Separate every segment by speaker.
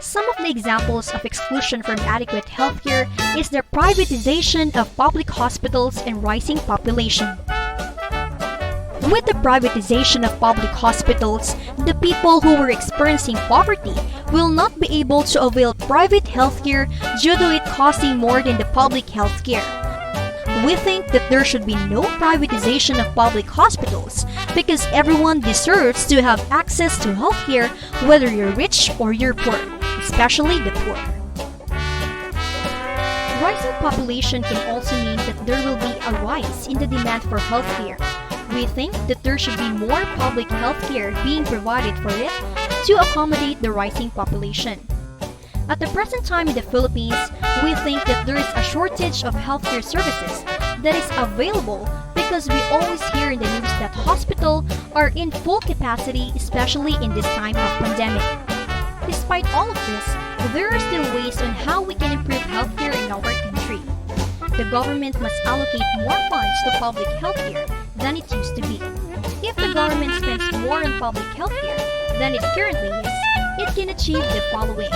Speaker 1: Some of the examples of exclusion from adequate healthcare is the privatization of public hospitals and rising population. With the privatization of public hospitals, the people who were experiencing poverty will not be able to avail private healthcare due to it costing more than the public healthcare. We think that there should be no privatization of public hospitals because everyone deserves to have access to healthcare whether you're rich or you're poor, especially the poor. Rising population can also mean that there will be a rise in the demand for healthcare. We think that there should be more public healthcare being provided for it to accommodate the rising population. At the present time in the Philippines, we think that there is a shortage of healthcare services that is available because we always hear in the news that hospitals are in full capacity, especially in this time of pandemic. Despite all of this, there are still ways on how we can improve healthcare in our country. The government must allocate more funds to public healthcare than it used to be. If the government spends more on public healthcare than it currently is, it can achieve the following.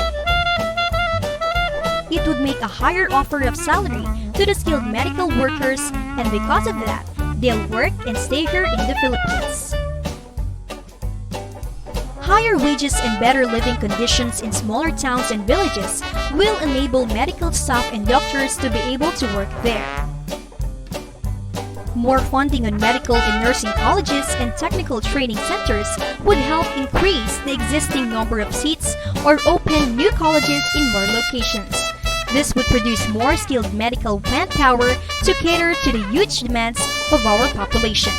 Speaker 1: It would make a higher offer of salary to the skilled medical workers, and because of that, they'll work and stay here in the Philippines. Higher wages and better living conditions in smaller towns and villages will enable medical staff and doctors to be able to work there. More funding on medical and nursing colleges and technical training centers would help increase the existing number of seats or open new colleges in more locations. This would produce more skilled medical manpower to cater to the huge demands of our population.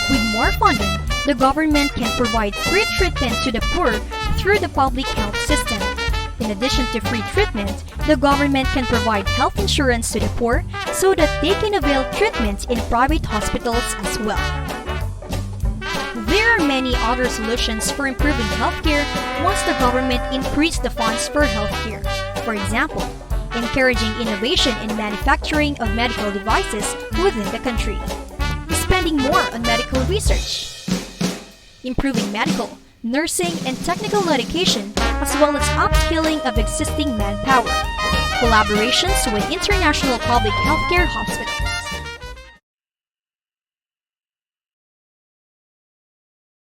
Speaker 1: With more funding, the government can provide free treatment to the poor through the public health system. In addition to free treatment, the government can provide health insurance to the poor so that they can avail treatment in private hospitals as well. There are many other solutions for improving healthcare once the government increased the funds for healthcare. For example, encouraging innovation in manufacturing of medical devices within the country, spending more on medical research, improving medical, nursing, and technical education, as well as upskilling of existing manpower, collaborations with international public healthcare hospitals.